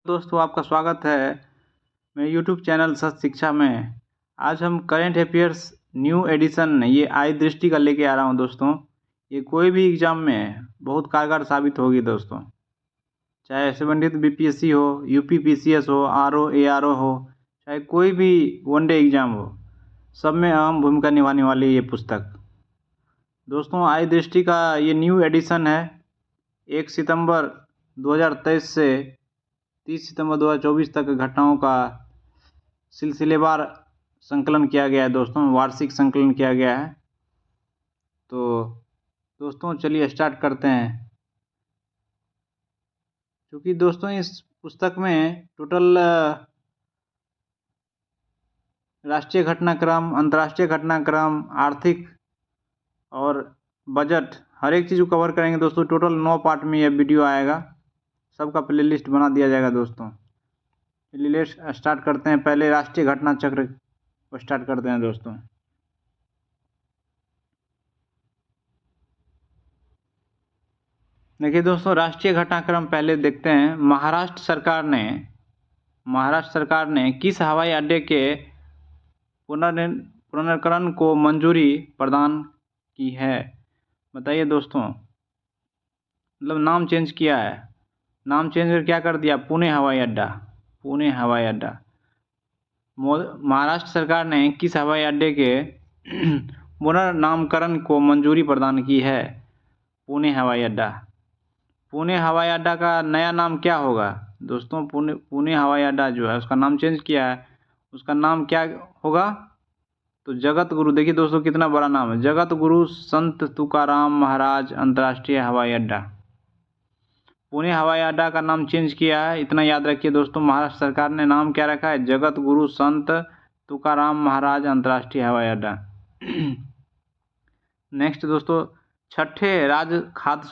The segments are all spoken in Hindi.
दोस्तों, आपका स्वागत है मेरे यूट्यूब चैनल सच शिक्षा में। आज हम करेंट अफेयर्स न्यू एडिशन ये आई दृष्टि का लेके आ रहा हूं दोस्तों। ये कोई भी एग्ज़ाम में बहुत कारगर साबित होगी दोस्तों, चाहे संबंधित बीपीएससी हो, यूपी पीसीएस हो, आरओ एआरओ हो, चाहे कोई भी वनडे एग्ज़ाम हो, सब में अहम भूमिका निभाने वाली ये पुस्तक। दोस्तों, आई दृष्टि का ये न्यू एडिशन है। 1 सितंबर 2023 से 30 सितंबर 2024 तक घटनाओं का सिलसिलेवार संकलन किया गया है दोस्तों, वार्षिक संकलन किया गया है। तो दोस्तों चलिए स्टार्ट करते हैं। क्योंकि दोस्तों इस पुस्तक में टोटल राष्ट्रीय घटनाक्रम, अंतर्राष्ट्रीय घटनाक्रम, आर्थिक और बजट हर एक चीज़ को कवर करेंगे दोस्तों। टोटल 9 पार्ट में यह वीडियो आएगा, सबका प्लेलिस्ट बना दिया जाएगा दोस्तों। चलिए स्टार्ट करते हैं। पहले राष्ट्रीय घटना चक्र को स्टार्ट करते हैं दोस्तों। देखिए दोस्तों, राष्ट्रीय घटनाक्रम पहले देखते हैं। महाराष्ट्र सरकार ने किस हवाई अड्डे के पुनर्करण को मंजूरी प्रदान की है? बताइए दोस्तों। मतलब नाम चेंज किया है, नाम चेंज कर क्या कर दिया? पुणे हवाई अड्डा। महाराष्ट्र सरकार ने किस हवाई अड्डे के पुनर्नामकरण को मंजूरी प्रदान की है? पुणे हवाई अड्डा। पुणे हवाई अड्डा का नया नाम क्या होगा दोस्तों? पुणे हवाई अड्डा जो है उसका नाम चेंज किया है, उसका नाम क्या होगा? तो जगत गुरु। देखिए दोस्तों कितना बड़ा नाम है, जगत गुरु संत तुकाराम महाराज अंतर्राष्ट्रीय हवाई अड्डा। पुणे हवाई अड्डा का नाम चेंज किया है, इतना याद रखिए दोस्तों। महाराष्ट्र सरकार ने नाम क्या रखा है? जगत गुरु संत तुकाराम महाराज अंतर्राष्ट्रीय हवाई अड्डा। नेक्स्ट दोस्तों, छठे राज्य खाद्य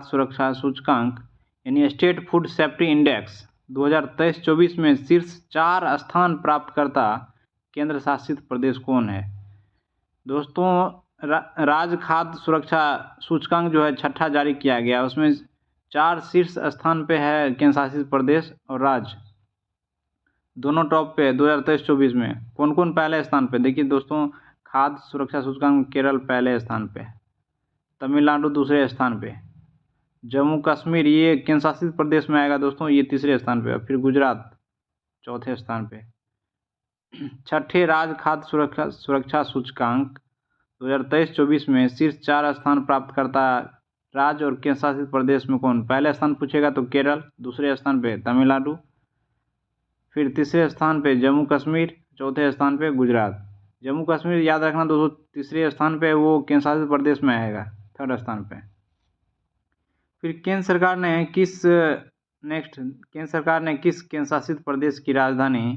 सुरक्षा सूचकांक यानी स्टेट फूड सेफ्टी इंडेक्स 2023-24 में शीर्ष 4 स्थान प्राप्त करता केंद्र शासित प्रदेश कौन है? दोस्तों राज्य खाद्य सुरक्षा सूचकांक जो है छठा जारी किया गया, उसमें 4 शीर्ष स्थान पे है केंद्र शासित प्रदेश और राज्य, दोनों टॉप पे 2023-24 में। कौन कौन पहले स्थान पे? देखिए दोस्तों, खाद्य सुरक्षा सूचकांक केरल पहले स्थान पे, तमिलनाडु दूसरे स्थान पे, जम्मू कश्मीर ये केंद्र शासित प्रदेश में आएगा दोस्तों, ये तीसरे स्थान पे, फिर गुजरात चौथे स्थान पे। छठे राज्य खाद्य सुरक्षा सूचकांक 2023-24 में शीर्ष 4 स्थान प्राप्त करता राज्य और केंद्र शासित प्रदेश में कौन? पहले स्थान पूछेगा तो केरल, दूसरे स्थान पे तमिलनाडु, फिर तीसरे स्थान पे जम्मू कश्मीर, चौथे स्थान पे गुजरात। जम्मू कश्मीर याद रखना दोस्तों, तीसरे स्थान पे वो केंद्र शासित प्रदेश में आएगा, थर्ड स्थान पे। फिर केंद्र सरकार ने किस केंद्र शासित प्रदेश की राजधानी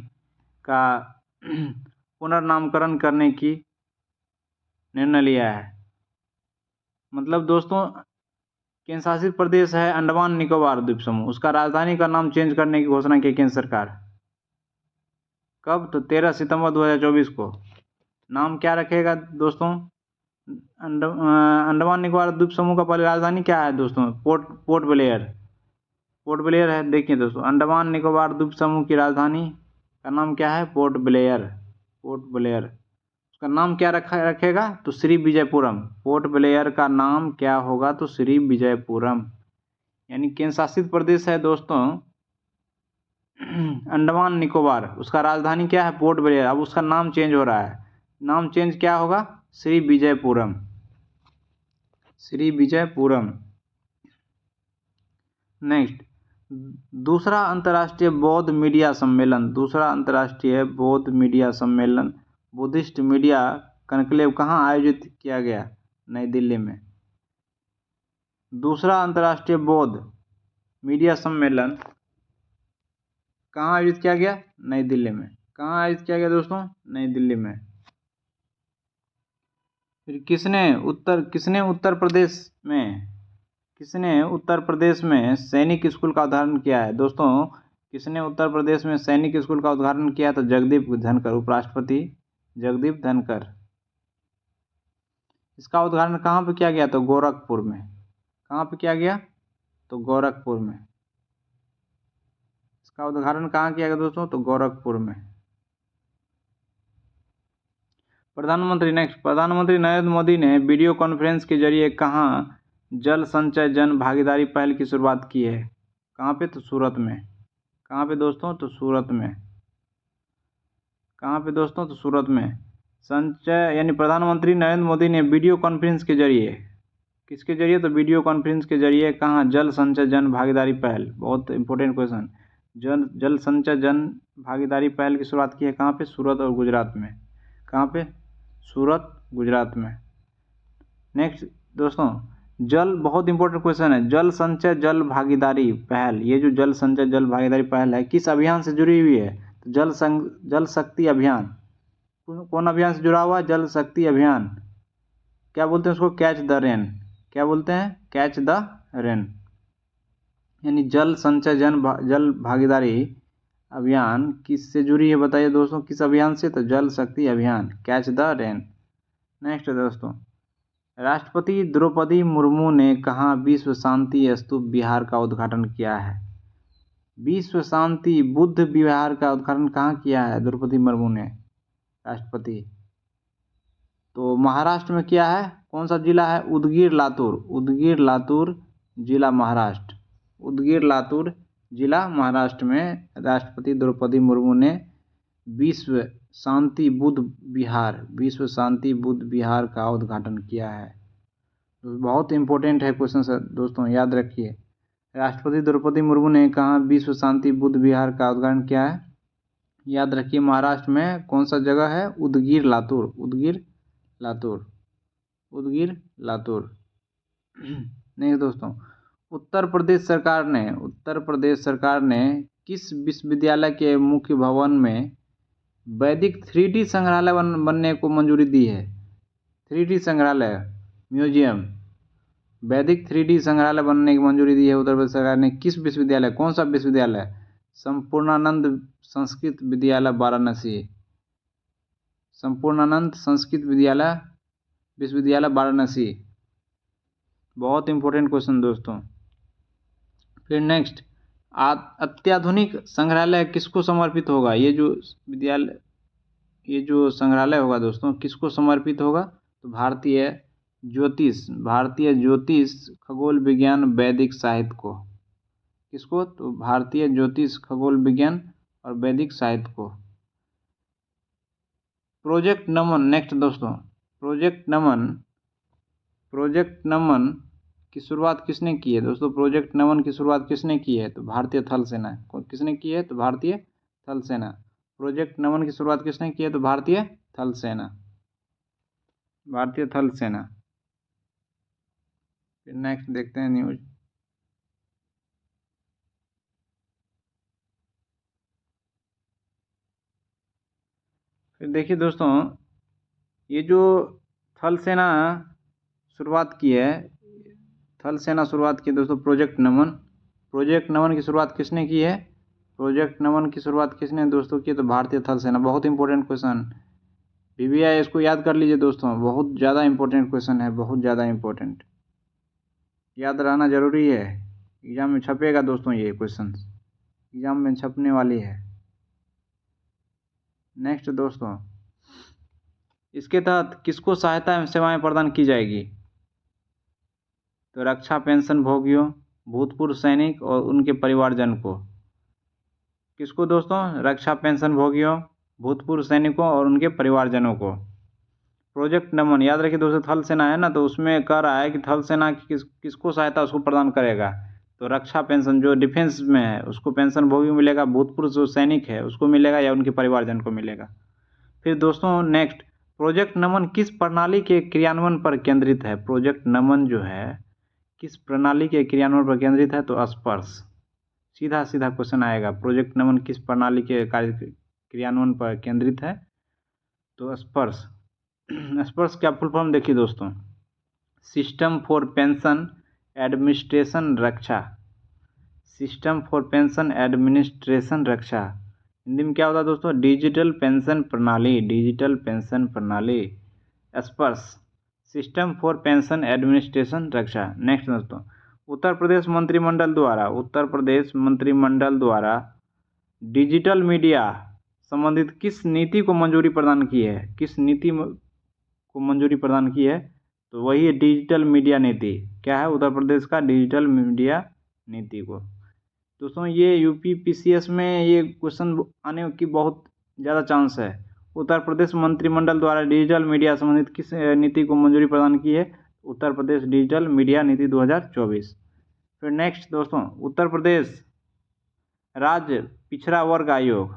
का पुनर्नामकरण करने की निर्णय लिया है? मतलब दोस्तों केंद्र शासित प्रदेश है अंडमान निकोबार द्वीप समूह, उसका राजधानी का नाम चेंज करने की घोषणा की केंद्र सरकार। कब? तो 13 सितंबर 2024 को। नाम क्या रखेगा दोस्तों? अंडमान निकोबार द्वीप समूह का पहले राजधानी क्या है दोस्तों? पोर्ट ब्लेयर है। देखिए दोस्तों, अंडमान निकोबार द्वीप समूह की राजधानी का नाम क्या है? Port Blair. उसका नाम क्या रखेगा? तो श्री विजयपुरम। पोर्ट ब्लेयर का नाम क्या होगा? तो श्री विजयपुरम। यानी केंद्र शासित प्रदेश है दोस्तों अंडमान निकोबार, उसका राजधानी क्या है? Port Blair. अब उसका नाम चेंज हो रहा है, नाम चेंज क्या होगा? श्री विजयपुरम। नेक्स्ट, दूसरा अंतर्राष्ट्रीय बौद्ध मीडिया सम्मेलन बुद्धिस्ट मीडिया कॉन्क्लेव कहाँ आयोजित किया गया? नई दिल्ली में। दूसरा अंतर्राष्ट्रीय बौद्ध मीडिया सम्मेलन कहाँ आयोजित किया गया? नई दिल्ली में। कहाँ आयोजित किया गया दोस्तों? नई दिल्ली में। फिर किसने उत्तर प्रदेश में सैनिक स्कूल का उद्घाटन किया है? दोस्तों किसने उत्तर प्रदेश में सैनिक स्कूल का उद्घाटन किया? तो जगदीप धनखड़, उपराष्ट्रपति जगदीप धनखड़। इसका उद्घाटन कहाँ पे किया गया? तो गोरखपुर में। कहाँ पे किया गया? तो गोरखपुर में। इसका उद्घाटन कहाँ किया गया दोस्तों? तो गोरखपुर में। प्रधानमंत्री नरेंद्र मोदी ने वीडियो कॉन्फ्रेंस के जरिए कहाँ जल संचय जन भागीदारी पहल की शुरुआत की है? कहाँ पे? तो सूरत में। कहाँ पे दोस्तों? तो सूरत में। कहाँ पे दोस्तों? तो सूरत में। संचय यानी प्रधानमंत्री नरेंद्र मोदी ने वीडियो कॉन्फ्रेंस के जरिए, किसके जरिए? तो वीडियो कॉन्फ्रेंस के जरिए कहाँ जल संचय जन भागीदारी पहल, बहुत इंपॉर्टेंट क्वेश्चन, जल संचय जन भागीदारी पहल की शुरुआत की है कहाँ पे? सूरत और गुजरात में। कहाँ पे? सूरत, गुजरात में। नेक्स्ट दोस्तों, जल, बहुत इंपॉर्टेंट क्वेश्चन है, जल संचय जल भागीदारी पहल, ये जो जल संचय जल भागीदारी पहल है किस अभियान से जुड़ी हुई है? तो जल शक्ति अभियान। कौन अभियान से जुड़ा हुआ है? जल शक्ति अभियान। क्या बोलते हैं उसको? Catch the rain. क्या बोलते हैं? Catch the rain. यानी जल संचय जल भागीदारी अभियान किससे जुड़ी है बताइए दोस्तों? किस अभियान से? तो जल शक्ति अभियान, कैच द रेन। नेक्स्ट दोस्तों, राष्ट्रपति द्रौपदी मुर्मू ने कहाँ विश्व शांति स्तूप विहार का उद्घाटन किया है? विश्व शांति बुद्ध विहार का उद्घाटन कहाँ किया है द्रौपदी मुर्मू ने, राष्ट्रपति? तो महाराष्ट्र में किया है। कौन सा जिला है? उदगीर लातूर। उदगीर लातूर जिला, महाराष्ट्र। उदगीर लातूर जिला, महाराष्ट्र में राष्ट्रपति द्रौपदी मुर्मू ने विश्व शांति बुद्ध विहार का उद्घाटन किया है। तो बहुत इंपॉर्टेंट है क्वेश्चन सर दोस्तों, याद रखिए। राष्ट्रपति द्रौपदी मुर्मू ने कहाँ विश्व शांति बुद्ध विहार का उद्घाटन किया है? याद रखिए, महाराष्ट्र में। कौन सा जगह है? उदगीर लातूर। उदगीर लातूर। उदगीर लातूर। नहीं दोस्तों, उत्तर प्रदेश सरकार ने किस विश्वविद्यालय के मुख्य भवन में वैदिक 3D संग्रहालय बनने को मंजूरी दी है? 3D संग्रहालय, म्यूजियम, वैदिक 3D संग्रहालय बनने की मंजूरी दी है उत्तर प्रदेश सरकार ने। किस विश्वविद्यालय? कौन सा विश्वविद्यालय? संपूर्णानंद संस्कृत विद्यालय वाराणसी। संपूर्णानंद संस्कृत विश्वविद्यालय वाराणसी। बहुत इंपॉर्टेंट क्वेश्चन दोस्तों। फिर नेक्स्ट, अत्याधुनिक संग्रहालय किसको समर्पित होगा? ये जो संग्रहालय होगा दोस्तों किसको समर्पित होगा? तो भारतीय ज्योतिष खगोल विज्ञान वैदिक साहित्य को। किसको? तो भारतीय ज्योतिष खगोल विज्ञान और वैदिक साहित्य को। प्रोजेक्ट नमन। नेक्स्ट दोस्तों, प्रोजेक्ट नमन की शुरुआत किसने की है दोस्तों? प्रोजेक्ट नमन की शुरुआत किसने की है? तो भारतीय थल सेना। किसने की है? तो भारतीय थल सेना। प्रोजेक्ट नमन की शुरुआत किसने की है? तो भारतीय थल सेना। भारतीय थल सेना। फिर नेक्स्ट देखते हैं न्यूज। फिर देखिए दोस्तों, ये जो थल सेना शुरुआत की है दोस्तों, प्रोजेक्ट नमन की शुरुआत किसने की है? प्रोजेक्ट नमन की शुरुआत किसने दोस्तों की? तो भारतीय थल सेना। बहुत इंपॉर्टेंट क्वेश्चन, VVI इसको याद कर लीजिए दोस्तों, बहुत ज़्यादा इंपॉर्टेंट क्वेश्चन है, बहुत ज़्यादा इंपॉर्टेंट, याद रहना जरूरी है। एग्जाम में छपेगा दोस्तों, ये क्वेश्चन एग्जाम में छपने वाली है। नेक्स्ट दोस्तों, इसके तहत किसको सहायता एवं सेवाएं प्रदान की जाएगी? तो रक्षा पेंशन भोगियों, भूतपूर्व सैनिक और उनके परिवारजन को। किसको दोस्तों? रक्षा पेंशन भोगियों, भूतपूर्व सैनिकों और उनके परिवारजनों को। प्रोजेक्ट नमन, याद रखिए दोस्तों, थल सेना है ना, तो उसमें कह रहा है कि थल सेना किसको सहायता उसको प्रदान करेगा? तो रक्षा पेंशन, जो डिफेंस में है उसको पेंशन भोगी मिलेगा, भूतपूर्व जो सैनिक है उसको मिलेगा, या उनके परिवारजन को मिलेगा। फिर दोस्तों नेक्स्ट, प्रोजेक्ट नमन किस प्रणाली के क्रियान्वयन पर केंद्रित है? प्रोजेक्ट नमन जो है किस प्रणाली के क्रियान्वयन पर केंद्रित है? तो स्पर्श। सीधा क्वेश्चन आएगा, प्रोजेक्ट नमन किस प्रणाली के क्रियान्वयन पर केंद्रित है? तो स्पर्श। स्पर्श क्या फुल फॉर्म देखिए दोस्तों, system for pension administration Raksha. System for pension administration Raksha Hindi में क्या होता है दोस्तों? डिजिटल पेंशन प्रणाली। Sparsh, system for pension administration Raksha. Next दोस्तों, उत्तर प्रदेश मंत्रिमंडल द्वारा डिजिटल मीडिया संबंधित किस नीति को मंजूरी प्रदान की है? किस नीति को मंजूरी प्रदान की है? तो वही है डिजिटल मीडिया नीति। क्या है? उत्तर प्रदेश का डिजिटल मीडिया नीति को। दोस्तों ये यूपीपीसीएस में ये क्वेश्चन आने की बहुत ज़्यादा चांस है। उत्तर प्रदेश मंत्रिमंडल द्वारा डिजिटल मीडिया संबंधित किस नीति को मंजूरी प्रदान की है? उत्तर प्रदेश डिजिटल मीडिया नीति 2024। फिर नेक्स्ट दोस्तों, उत्तर प्रदेश राज्य पिछड़ा वर्ग आयोग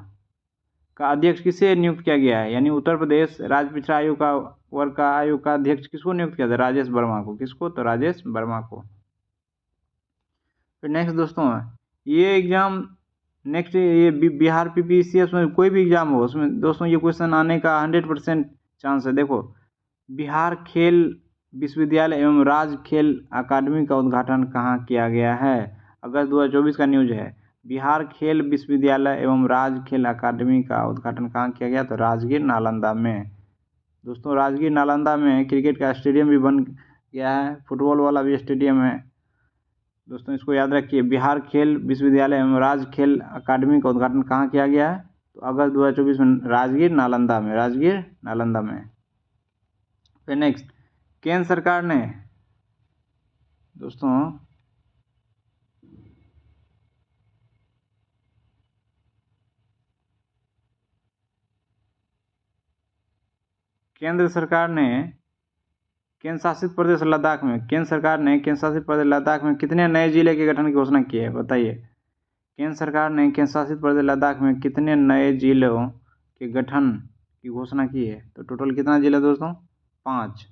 का अध्यक्ष किसे नियुक्त किया गया है? यानी उत्तर प्रदेश राज्य पिछड़ा आयोग का अध्यक्ष किसको नियुक्त किया था? राजेश वर्मा को। किसको? तो राजेश वर्मा को। फिर नेक्स्ट दोस्तों, ये एग्जाम नेक्स्ट ये बिहार पीपीसीएस में कोई भी एग्जाम हो उसमें दोस्तों ये क्वेश्चन आने का 100% चांस है। देखो, बिहार खेल विश्वविद्यालय एवं राज्य खेल अकादमी का उद्घाटन कहाँ किया गया है? अगस्त 2024 का न्यूज है। बिहार खेल विश्वविद्यालय एवं राज्य खेल अकादमी का उद्घाटन कहाँ किया गया? तो राजगीर नालंदा में। दोस्तों राजगीर नालंदा में क्रिकेट का स्टेडियम भी बन गया है, फुटबॉल वाला भी स्टेडियम है। दोस्तों इसको याद रखिए, बिहार खेल विश्वविद्यालय एवं राज्य खेल अकादमी का उद्घाटन कहाँ किया गया है? तो अगस्त 2024 में राजगीर नालंदा में। फिर नेक्स्ट, केंद्र सरकार ने दोस्तों केंद्र शासित प्रदेश लद्दाख में कितने नए जिले के गठन की घोषणा की है? बताइए। केंद्र सरकार ने केंद्र शासित प्रदेश लद्दाख में कितने नए जिलों के गठन की घोषणा की है? तो टोटल कितना जिला दोस्तों? 5।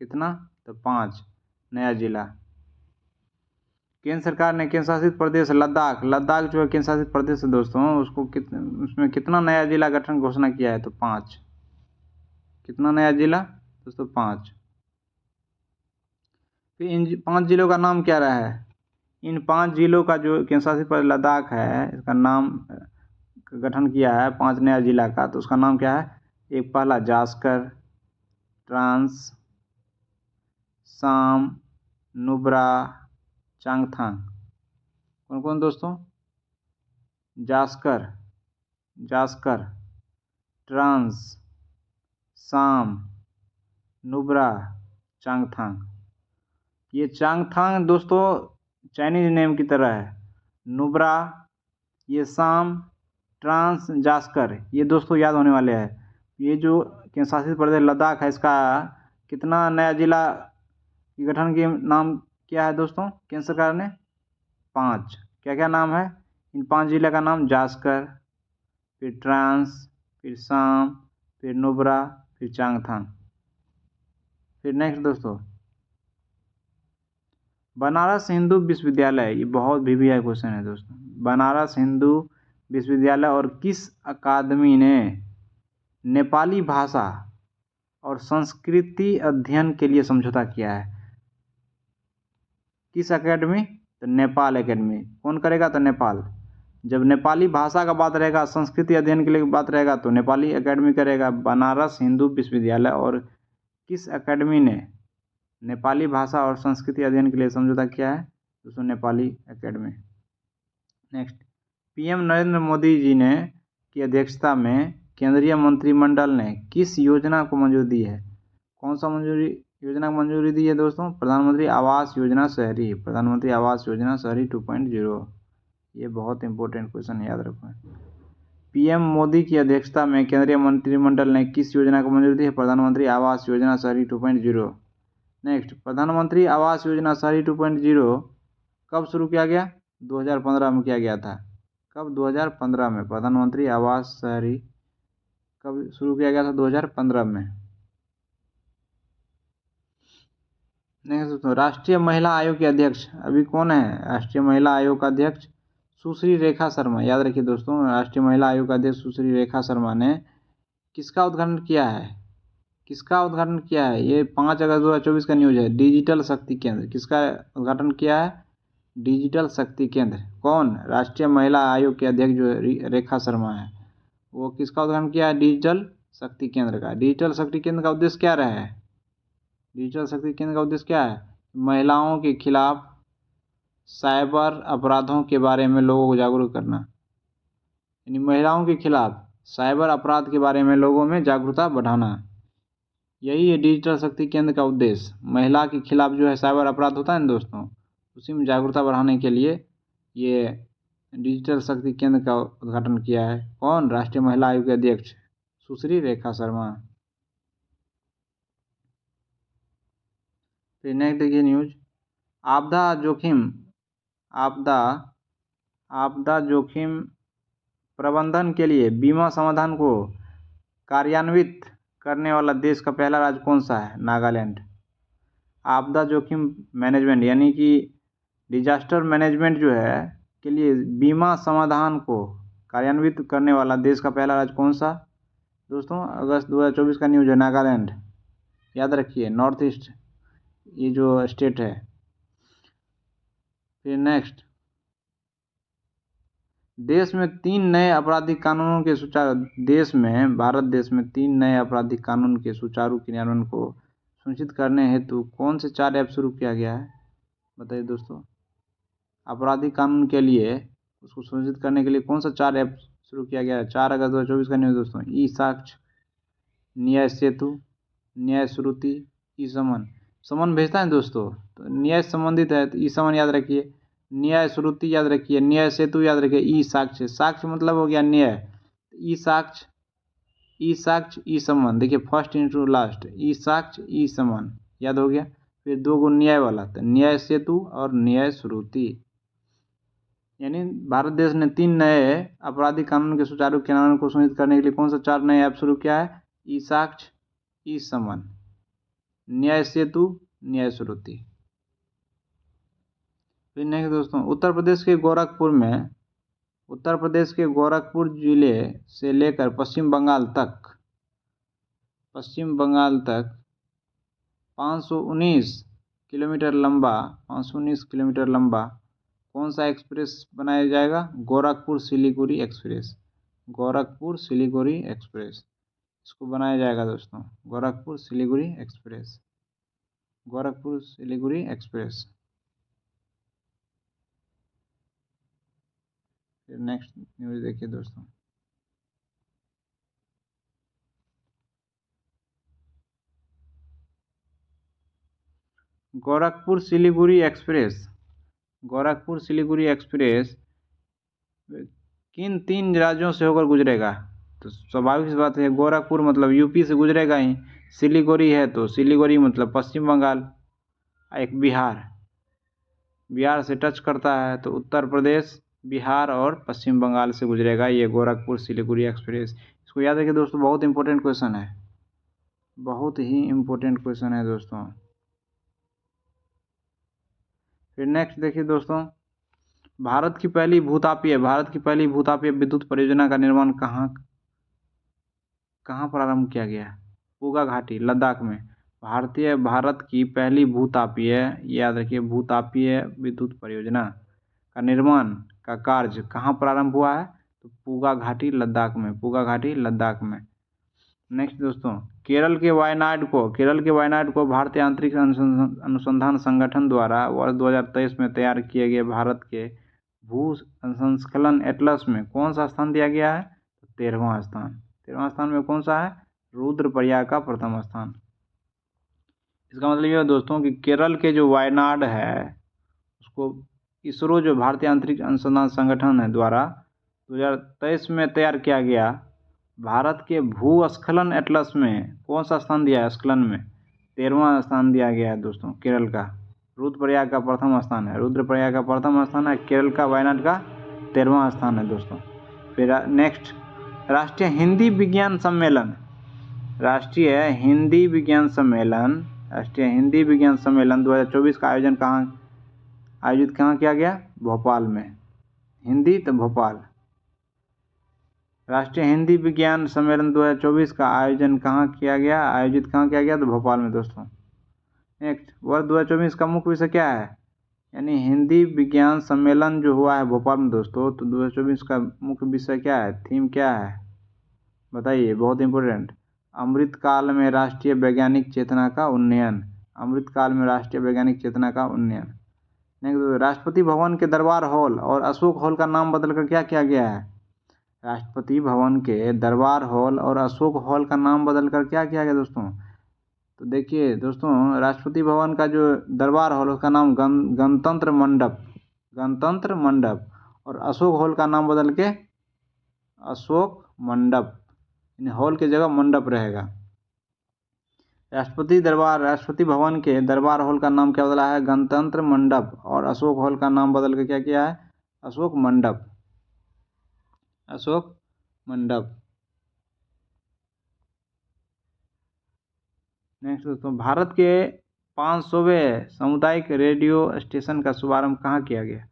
कितना? तो 5 नया जिला। केंद्र सरकार ने केंद्र शासित प्रदेश लद्दाख जो है केंद्र शासित प्रदेश है दोस्तों, उसमें कितना नया जिला गठन घोषणा किया है? तो 5। कितना नया जिला दोस्तों? 5। फिर इन 5 जिलों का नाम क्या रहा है? इन 5 जिलों का जो केंद्र शासित प्रदेश लद्दाख है इसका नाम गठन किया है 5 नया जिला का, तो उसका नाम क्या है? एक पहला जास्कर, ट्रांस, साम, नुब्रा, चांगथांग। कौन कौन दोस्तों? जास्कर, ट्रांस, साम, नुब्रा, चांगथांग। ये चांगथांग दोस्तों चाइनीज नेम की तरह है। नुब्रा, ये साम, ट्रांस, जास्कर, ये दोस्तों याद होने वाले हैं। ये जो केंद्र शासित प्रदेश लद्दाख है इसका कितना नया जिला की गठन के नाम क्या है दोस्तों केंद्र सरकार ने? 5। क्या क्या नाम है इन 5 जिले का नाम? जास्कर, फिर ट्रांस, फिर साम, फिर नुब्रा, फिर चांगथांग। फिर नेक्स्ट दोस्तों, बनारस हिंदू विश्वविद्यालय, ये बहुत VVI क्वेश्चन है दोस्तों। बनारस हिंदू विश्वविद्यालय और किस अकादमी ने नेपाली भाषा और संस्कृति अध्ययन के लिए समझौता किया है? किस अकेडमी? तो नेपाल अकेडमी। कौन करेगा? तो नेपाल। जब नेपाली भाषा का बात रहेगा, संस्कृति अध्ययन के लिए बात रहेगा तो नेपाली अकेडमी करेगा। बनारस हिंदू विश्वविद्यालय और किस अकेडमी ने नेपाली भाषा और संस्कृति अध्ययन के लिए समझौता किया है? दोस्तों Nepali academy. Next, PM Narendra Modi ji ने की अध्यक्षता में केंद्रीय मंत्रिमंडल ने किस योजना को मंजूरी दी है? कौन सा योजना को मंजूरी दी है दोस्तों? प्रधानमंत्री आवास योजना शहरी 2.0। ये बहुत इंपॉर्टेंट क्वेश्चन याद रखो। PM मोदी की अध्यक्षता में केंद्रीय मंत्रिमंडल ने किस योजना को मंजूरी दी है? प्रधानमंत्री आवास योजना शहरी 2.0। नेक्स्ट, प्रधानमंत्री आवास योजना शहरी 2.0 कब शुरू किया गया? 2015 में किया गया था। कब? 2015 में। प्रधानमंत्री आवास शहरी कब शुरू किया गया था? 2015 में। नेक्स्ट दोस्तों, राष्ट्रीय महिला आयोग के अध्यक्ष अभी कौन है? राष्ट्रीय महिला आयोग का अध्यक्ष सुश्री रेखा शर्मा। याद रखिए दोस्तों, राष्ट्रीय महिला आयोग का अध्यक्ष सुश्री रेखा शर्मा ने किसका उद्घाटन किया है? ये 5 अगस्त 2024 का न्यूज है। डिजिटल शक्ति केंद्र। किसका उद्घाटन किया है? डिजिटल शक्ति केंद्र। कौन? राष्ट्रीय महिला आयोग के अध्यक्ष जो रेखा शर्मा है, वो किसका उद्घाटन किया है? डिजिटल शक्ति केंद्र का। डिजिटल शक्ति केंद्र का उद्देश्य क्या रहा है? डिजिटल शक्ति केंद्र का उद्देश्य क्या है? महिलाओं के खिलाफ साइबर अपराधों के बारे में लोगों को जागरूक करना, यानी महिलाओं के खिलाफ साइबर अपराध के बारे में लोगों में जागरूकता बढ़ाना, यही है डिजिटल शक्ति केंद्र का उद्देश्य। महिला के खिलाफ जो है साइबर अपराध होता है ना दोस्तों, उसी में जागरूकता बढ़ाने के लिए ये डिजिटल शक्ति केंद्र का उद्घाटन किया है। कौन? राष्ट्रीय महिला आयोग के अध्यक्ष सुश्री रेखा शर्मा। फिर नेक्स्ट देखिए न्यूज, आपदा जोखिम प्रबंधन के लिए बीमा समाधान को कार्यान्वित करने वाला देश का पहला राज्य कौन सा है? नागालैंड। आपदा जोखिम मैनेजमेंट यानी कि डिजास्टर मैनेजमेंट जो है के लिए बीमा समाधान को कार्यान्वित करने वाला देश का पहला राज्य कौन सा? दोस्तों अगस्त 2024 का न्यूज है, नागालैंड। याद रखिए, नॉर्थ ईस्ट ये जो स्टेट है। फिर नेक्स्ट, देश में 3 नए आपराधिक कानूनों के भारत देश में 3 नए आपराधिक कानून के सुचारू क्रियान्वयन को सुनिश्चित करने हेतु कौन से 4 ऐप शुरू किया गया है? बताइए दोस्तों। आपराधिक कानून के लिए उसको सुनिश्चित करने के लिए कौन सा 4 ऐप शुरू किया गया है? 4 अगस्त 2024 का न्यूज दोस्तों। ई साक्ष्य, न्याय सेतु, न्याय श्रुति, ई समन भेजता है दोस्तों, तो न्याय संबंधित है तो ई समन याद रखिए, न्याय श्रुति याद रखिए, न्याय सेतु याद रखिए, ई साक्ष्य, साक्ष्य मतलब हो गया न्याय, ई साक्ष्य, ई समन। देखिए फर्स्ट इंटू लास्ट, ई साक्ष्य, ई समन याद हो गया। फिर 2 गो न्याय वाला, तो न्याय सेतु और न्याय श्रुति। यानी भारत देश ने 3 नए आपराधिक कानून के सुचारू क्रियान्वयन को सुनिश्चित करने के लिए कौन सा 4 नए ऐप शुरू किया है? ई साक्ष्य, ई समन, न्याय सेतु, न्याय श्रुति। फिर नेक्स्ट दोस्तों, उत्तर प्रदेश के गोरखपुर जिले से लेकर पश्चिम बंगाल तक 519 किलोमीटर लंबा कौन सा एक्सप्रेस बनाया जाएगा? गोरखपुर सिलीगुड़ी एक्सप्रेस। इसको बनाया जाएगा दोस्तों, गोरखपुर सिलीगुड़ी एक्सप्रेस। फिर नेक्स्ट न्यूज देखिए दोस्तों, गोरखपुर सिलीगुड़ी एक्सप्रेस किन 3 राज्यों से होकर गुजरेगा? तो स्वाभाविक सी बात है, गोरखपुर मतलब यूपी से गुजरेगा ही, सिलीगुड़ी है तो सिलीगुड़ी मतलब पश्चिम बंगाल, एक बिहार से टच करता है, तो उत्तर प्रदेश, बिहार और पश्चिम बंगाल से गुजरेगा ये गोरखपुर सिलीगुड़ी एक्सप्रेस। इसको याद रखिए दोस्तों, बहुत इंपॉर्टेंट क्वेश्चन है, बहुत ही इंपॉर्टेंट क्वेश्चन है दोस्तों। फिर नेक्स्ट देखिए दोस्तों, भारत की पहली भूतापीय विद्युत परियोजना का निर्माण कहाँ प्रारंभ किया गया? पूगा घाटी, लद्दाख में। भारत की पहली भूतापीय, याद रखिए, भूतापीय विद्युत परियोजना का निर्माण का कार्य कहाँ प्रारंभ हुआ है? तो पूगा घाटी लद्दाख में। नेक्स्ट दोस्तों, केरल के वायनाड को भारतीय अंतरिक्ष अनुसंधान संगठन द्वारा वर्ष 2023 में तैयार किए गए भारत के भू संस्खलन एटलस में कौन सा स्थान दिया गया है? तो 13वां स्थान में कौन सा है? रुद्रप्रयाग का प्रथम स्थान। इसका मतलब ये है दोस्तों कि केरल के जो वायनाड है उसको इसरो, जो भारतीय अंतरिक्ष अनुसंधान संगठन है, द्वारा 2023 में तैयार किया गया भारत के भूस्खलन एटलस में कौन सा स्थान दिया है? स्खलन में 13वां स्थान दिया गया है दोस्तों, केरल का। रुद्रप्रयाग का प्रथम स्थान है, केरल का वायनाड का 13वां स्थान है दोस्तों। फिर नेक्स्ट, राष्ट्रीय हिंदी विज्ञान सम्मेलन 2024 का आयोजित कहाँ किया गया? भोपाल में। हिंदी तो भोपाल। राष्ट्रीय हिंदी विज्ञान सम्मेलन 2024 का आयोजित कहाँ किया गया? तो भोपाल में दोस्तों। नेक्स्ट, वर्ष 2024 का मुख्य विषय क्या है? यानी हिंदी विज्ञान सम्मेलन जो हुआ है भोपाल में दोस्तों, तो 2024 का मुख्य विषय क्या है? थीम क्या है? बताइए, बहुत इंपॉर्टेंट। अमृतकाल में राष्ट्रीय वैज्ञानिक चेतना का उन्नयन। नेक्स्ट, राष्ट्रपति भवन के दरबार हॉल और अशोक हॉल का नाम बदलकर क्या किया गया है? राष्ट्रपति भवन के दरबार हॉल और अशोक हॉल का नाम बदलकर क्या किया गया दोस्तों? तो देखिए दोस्तों, राष्ट्रपति भवन का जो दरबार हॉल उसका नाम गणतंत्र मंडप और अशोक हॉल का नाम बदल के अशोक मंडप, हॉल की जगह मंडप रहेगा। राष्ट्रपति भवन के दरबार हॉल का नाम क्या बदला है? गणतंत्र मंडप और अशोक हॉल का नाम बदल के क्या किया है? अशोक मंडप। नेक्स्ट दोस्तों, भारत के 500वें सामुदायिक रेडियो स्टेशन का शुभारंभ कहाँ किया गया?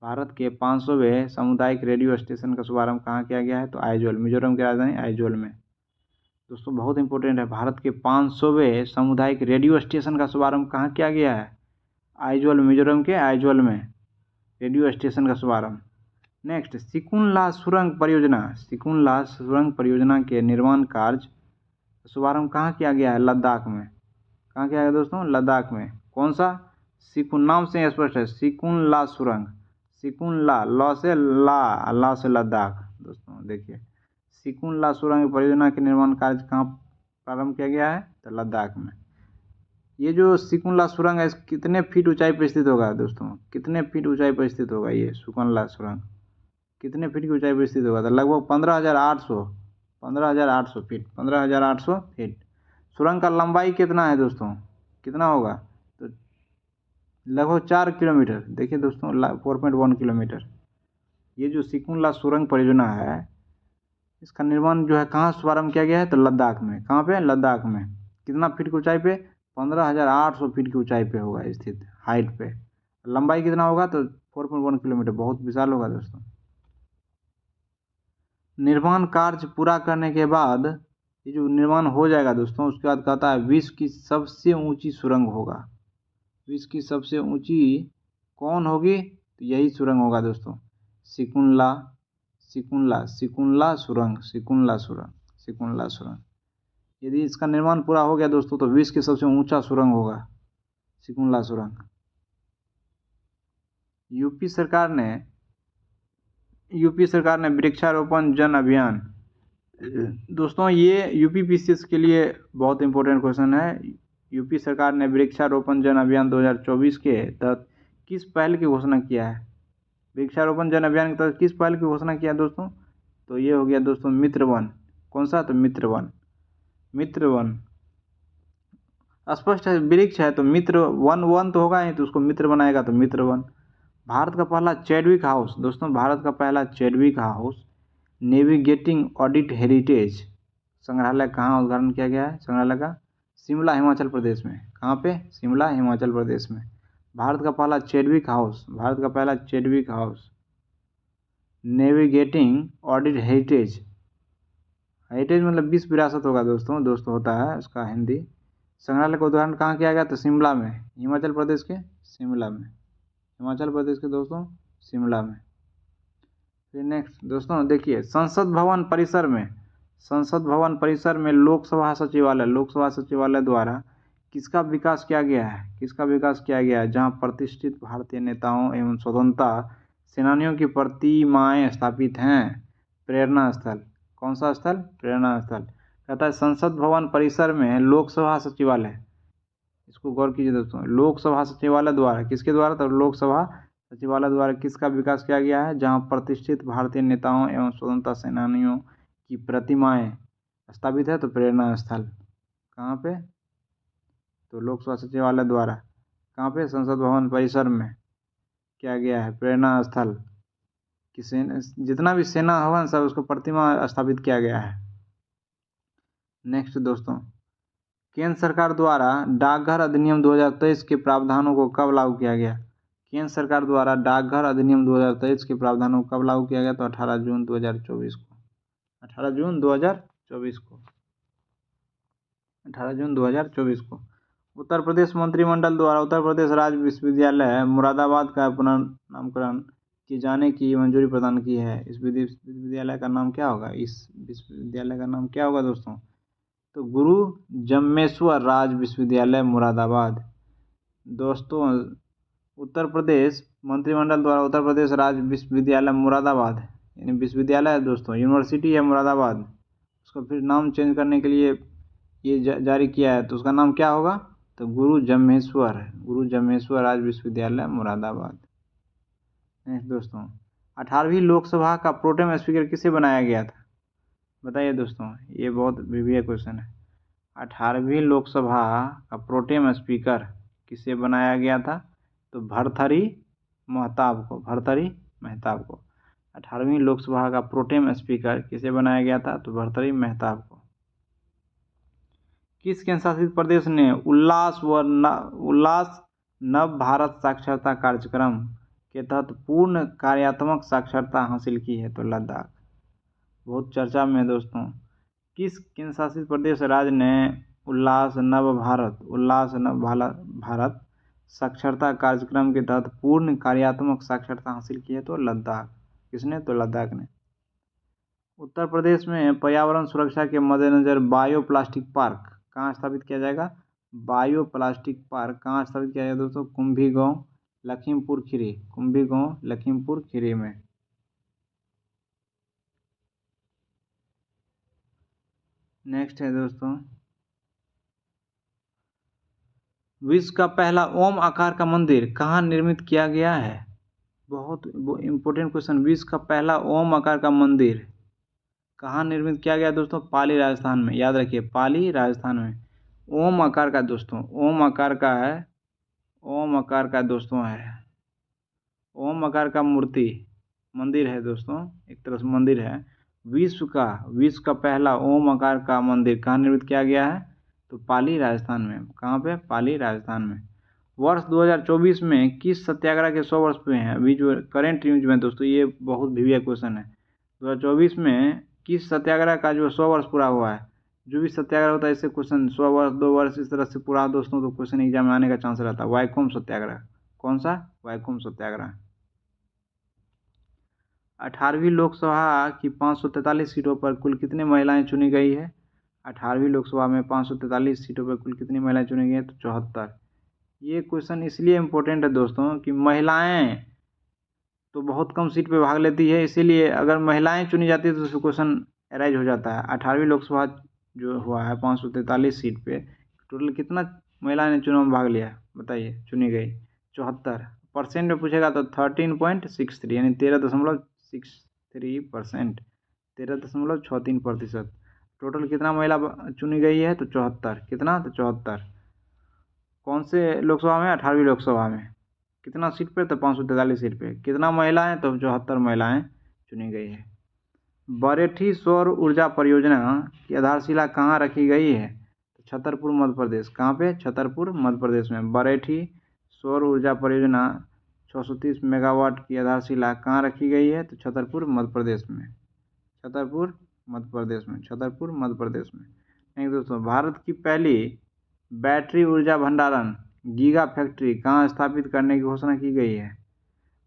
भारत के 500वें सामुदायिक रेडियो स्टेशन का शुभारंभ कहाँ किया गया है? तो आइजोल, मिजोरम की राजधानी आइजोल में। दोस्तों बहुत इंपॉर्टेंट है, भारत के 500वें सामुदायिक रेडियो स्टेशन का शुभारंभ कहाँ किया गया है? आइजोल, मिजोरम के आइजोल में रेडियो स्टेशन का शुभारंभ। नेक्स्ट, सिकुनला सुरंग परियोजना के निर्माण कार्य शुभारंभ कहाँ किया गया है? लद्दाख में। कहाँ किया गया दोस्तों? लद्दाख में। कौन सा? नाम से स्पष्ट है, सिकुनला सुरंग। सिकुनला, लॉ से लद्दाख। दोस्तों देखिए, सिकुनला सुरंग परियोजना के निर्माण कार्य कहाँ प्रारंभ किया गया है? तो लद्दाख में। ये जो सिकुनला सुरंग है कितने फीट ऊंचाई पर स्थित होगा दोस्तों? कितने फीट ऊंचाई पर स्थित होगा ये सिकुनला सुरंग? कितने फीट की ऊंचाई पर स्थित होगा? तो लगभग 15,800 फीट। 15,800 फीट। सुरंग का लंबाई कितना है दोस्तों? कितना होगा? तो लगभग 4 किलोमीटर। देखिए दोस्तों, 4.1 किलोमीटर। ये जो सिकुनला सुरंग परियोजना है इसका निर्माण जो है कहाँ शुभारंभ किया गया है? तो लद्दाख में। कहाँ पे? लद्दाख में। कितना फीट की ऊंचाई पे? 15,800 फीट की ऊंचाई पे होगा स्थित, हाइट पे। लंबाई कितना होगा? तो 4.1 किलोमीटर, बहुत विशाल होगा दोस्तों। निर्माण कार्य पूरा करने के बाद ये जो निर्माण हो जाएगा दोस्तों, उसके बाद कहता है विश्व की सबसे ऊंची सुरंग होगा। विश्व की सबसे ऊंची कौन होगी? तो यही सुरंग होगा दोस्तों, सिकुनला सुरंग। यदि इसका निर्माण पूरा हो गया दोस्तों तो विश्व की सबसे ऊंचा सुरंग होगा सिकुनला सुरंग। यूपी सरकार ने वृक्षारोपण जन अभियान। दोस्तों ये यूपीपीसीएस के लिए बहुत इंपॉर्टेंट क्वेश्चन है। यूपी सरकार ने वृक्षारोपण जन अभियान 2024 के तहत किस पहल की घोषणा किया है? वृक्षारोपण जन अभियान के तहत किस पहल की घोषणा किया दोस्तों? तो ये हो गया दोस्तों मित्र वन। कौन सा? तो मित्र वन। स्पष्ट है, वृक्ष है तो मित्र वन तो होगा ही, तो उसको मित्र बनाएगा तो मित्र वन। भारत का पहला चैडविक हाउस दोस्तों, नेविगेटिंग ऑडिट हेरिटेज संग्रहालय कहाँ उद्घाटन किया गया है? संग्रहालय का शिमला, हिमाचल प्रदेश में। कहाँ पे? शिमला, हिमाचल प्रदेश में। भारत का पहला Chadwick house navigating audit heritage मतलब विश्व विरासत होगा दोस्तों होता है उसका हिंदी। संग्रहालय का उद्घाटन कहाँ किया गया? तो शिमला में, हिमाचल प्रदेश के शिमला में। फिर नेक्स्ट दोस्तों देखिए, संसद भवन परिसर में लोकसभा सचिवालय द्वारा किसका विकास किया गया है? जहां प्रतिष्ठित भारतीय नेताओं एवं स्वतंत्रता सेनानियों की प्रतिमाएं स्थापित हैं। प्रेरणा स्थल। कौन सा स्थल? प्रेरणा स्थल। कहता है संसद भवन परिसर में लोकसभा सचिवालय, इसको गौर कीजिए दोस्तों, लोकसभा सचिवालय द्वारा, किसके द्वारा? तो लोकसभा सचिवालय द्वारा किसका विकास किया गया है? जहां प्रतिष्ठित भारतीय नेताओं एवं स्वतंत्रता सेनानियों की प्रतिमाएं स्थापित है। तो प्रेरणा स्थल कहाँ पे? तो लोकसभा सचिवालय द्वारा कहाँ पे? संसद भवन परिसर में किया गया है प्रेरणा स्थल। जितना भी सेना भवन सब उसको प्रतिमा स्थापित किया गया है। नेक्स्ट दोस्तों, केंद्र सरकार द्वारा डाकघर अधिनियम 2023 के प्रावधानों को कब लागू किया गया? केंद्र सरकार द्वारा डाकघर अधिनियम 2023 के प्रावधानों को कब लागू किया गया? तो 18 जून 2024 को। 18 जून 2024 को। उत्तर प्रदेश मंत्रिमंडल द्वारा उत्तर प्रदेश राज्य विश्वविद्यालय मुरादाबाद का पुनर्नामकरण किए जाने की मंजूरी प्रदान की है। इस विश्वविद्यालय का नाम क्या होगा? दोस्तों? तो गुरु जम्मेश्वर राज विश्वविद्यालय मुरादाबाद। दोस्तों उत्तर प्रदेश मंत्रिमंडल द्वारा उत्तर प्रदेश राज्य विश्वविद्यालय मुरादाबाद, यानी विश्वविद्यालय है दोस्तों, यूनिवर्सिटी है मुरादाबाद, उसको फिर नाम चेंज करने के लिए ये जारी किया है, तो उसका नाम क्या होगा? तो गुरु जम्मेश्वर राज्य विश्वविद्यालय मुरादाबाद। नेक्स्ट दोस्तों, 18वीं लोकसभा का प्रोटेम स्पीकर किसे बनाया गया था? बताइए दोस्तों, ये बहुत विभिन्न क्वेश्चन है। 18वीं लोकसभा का प्रोटेम स्पीकर किसे बनाया गया था? तो भर्तृहरि महताब को। 18वीं लोकसभा का प्रोटेम स्पीकर किसे बनाया गया था? तो भर्तृहरि महताब को। किस केंद्र शासित प्रदेश ने उल्लास नव भारत साक्षरता कार्यक्रम के तहत पूर्ण कार्यात्मक साक्षरता हासिल की है? तो लद्दाख, बहुत चर्चा में है दोस्तों। किस केंद्र शासित प्रदेश राज्य ने उल्लास नव भारत साक्षरता कार्यक्रम के तहत पूर्ण कार्यात्मक साक्षरता हासिल की है? तो लद्दाख। किसने? तो लद्दाख ने। उत्तर प्रदेश में पर्यावरण सुरक्षा के मद्देनजर बायो प्लास्टिक पार्क कहाँ स्थापित किया जाएगा? बायो प्लास्टिक पार्क कहाँ स्थापित किया जाएगा दोस्तों? कुंभीगांव लखीमपुर खीरी में। नेक्स्ट है दोस्तों, विश्व का पहला ओम आकार का मंदिर कहाँ निर्मित किया गया है? बहुत इंपॉर्टेंट क्वेश्चन। विश्व का पहला ओम आकार का मंदिर कहाँ निर्मित किया गया दोस्तों? पाली राजस्थान में। याद रखिए, पाली राजस्थान में। ओम आकार का दोस्तों, ओम आकार का दोस्तों है। ओम आकार का मूर्ति मंदिर है दोस्तों, एक तरह से मंदिर है। विश्व का पहला ओम आकार का मंदिर कहाँ निर्मित किया गया है? तो पाली राजस्थान में। कहाँ पे? पाली राजस्थान में। वर्ष 2024 में किस सत्याग्रह के 100 वर्ष हुए हैं? अभी जो करेंट न्यूज में दोस्तों, ये बहुत भिविया क्वेश्चन है। 2024 में किस सत्याग्रह का जो 100 वर्ष पूरा हुआ है? जो भी सत्याग्रह होता है, इससे क्वेश्चन 100 वर्ष 2 वर्ष इस तरह से पूरा दोस्तों, तो क्वेश्चन एग्जाम में आने का चांस रहता है। वैकोम सत्याग्रह। कौन सा? वैकोम सत्याग्रह। 18वीं लोकसभा की 543 सीटों पर कुल कितनी महिलाएं चुनी गई है? 18वीं लोकसभा में 543 सीटों पर कुल कितनी महिलाएं चुनी गई है? तो 74। ये क्वेश्चन इसलिए इम्पोर्टेंट है दोस्तों कि महिलाएं तो बहुत कम सीट पे भाग लेती है, इसीलिए अगर महिलाएं चुनी जाती है तो क्वेश्चन अराइज हो जाता है। 18वीं लोकसभा जो हुआ है 543 सीट पे टोटल कितना महिलाएं ने चुनाव में भाग लिया? बताइए, चुनी गई 74। परसेंट में पूछेगा तो 13.63, यानी 13.63%, 13.63%। टोटल कितना महिला चुनी गई है? तो 74। कितना? तो 74। कौन से लोकसभा में? 18वीं लोकसभा में। कितना सीट पे? तो 543 सीट पे। कितना महिलाएं? तो 74 महिलाएं चुनी गई है। बरेठी सौर ऊर्जा परियोजना की आधारशिला कहाँ रखी गई है? तो छतरपुर मध्य प्रदेश। कहाँ पे? छतरपुर मध्य प्रदेश में। बरेठी सौर ऊर्जा परियोजना 630 मेगावाट की आधारशिला कहाँ रखी गई है? तो छतरपुर मध्य प्रदेश में। छतरपुर मध्य प्रदेश में। नहीं दोस्तों, भारत की पहली बैटरी ऊर्जा भंडारण गीगा फैक्ट्री कहाँ स्थापित करने की घोषणा की गई है?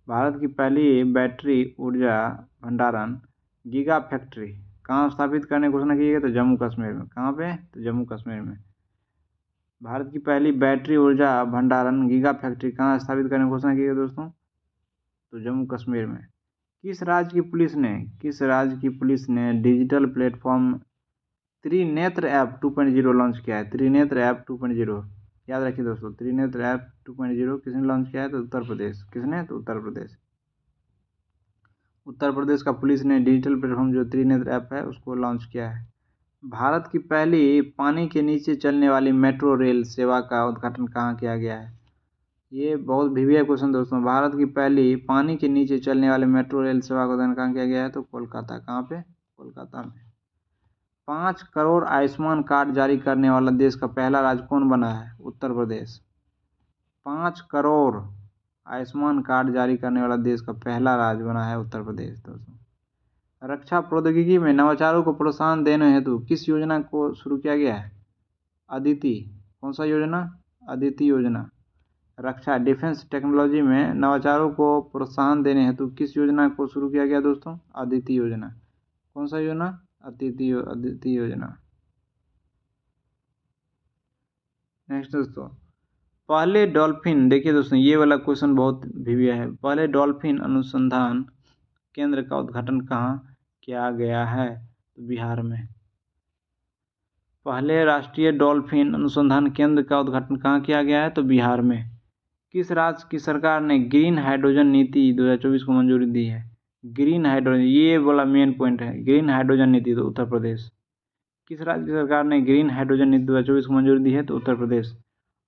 भारत की पहली बैटरी ऊर्जा भंडारण गीगा फैक्ट्री कहाँ स्थापित करने की घोषणा की गई? तो जम्मू कश्मीर में। कहाँ पे? तो जम्मू कश्मीर में। भारत की पहली बैटरी ऊर्जा भंडारण गीगा फैक्ट्री कहाँ स्थापित करने की घोषणा की गई दोस्तों? तो जम्मू कश्मीर में। किस राज्य की पुलिस ने digital platform Trinetra app 2.0 launch किया है? त्रिनेत्र ऐप 2.0, याद रखिए दोस्तों, त्रिनेत्र ऐप 2.0 किसने लॉन्च किया है? तो उत्तर प्रदेश। किसने? तो उत्तर प्रदेश का पुलिस ने डिजिटल प्लेटफॉर्म जो त्रिनेत्र ऐप है उसको लॉन्च किया है। भारत की पहली पानी के नीचे चलने वाली मेट्रो रेल सेवा का उद्घाटन कहाँ किया गया है? ये बहुत भिविया क्वेश्चन दोस्तों। भारत की पहली पानी के नीचे चलने वाली मेट्रो रेल सेवा का उद्घाटन कहाँ किया गया है? तो कोलकाता। कहाँ पे? कोलकाता में। 5 करोड़ आयुष्मान कार्ड जारी करने वाला देश का पहला राज्य कौन बना है? उत्तर प्रदेश। 5 करोड़ आयुष्मान कार्ड जारी करने वाला देश का पहला राज्य बना है उत्तर प्रदेश दोस्तों। रक्षा प्रौद्योगिकी में नवाचारों को प्रोत्साहन देने हेतु किस योजना को शुरू किया गया है? अदिति। कौन सा योजना? अदिति योजना। रक्षा डिफेंस टेक्नोलॉजी में नवाचारों को प्रोत्साहन देने हेतु किस योजना को शुरू किया गया दोस्तों? अदिति योजना। कौन सा योजना? अदिति योजना। नेक्स्ट दोस्तों, पहले डॉल्फिन, देखिए दोस्तों ये वाला क्वेश्चन बहुत भिविया है। पहले डॉल्फिन अनुसंधान केंद्र का उद्घाटन कहाँ किया गया है? तो बिहार में। पहले राष्ट्रीय डॉल्फिन अनुसंधान केंद्र का उद्घाटन कहाँ किया गया है? तो बिहार में। किस राज्य की सरकार ने ग्रीन हाइड्रोजन नीति 2024 को मंजूरी दी है? ग्रीन हाइड्रोजन, ये वाला मेन पॉइंट है, ग्रीन हाइड्रोजन नीति, तो उत्तर प्रदेश। किस राज्य की सरकार ने ग्रीन हाइड्रोजन नीति 2024 को मंजूरी दी है? तो उत्तर प्रदेश।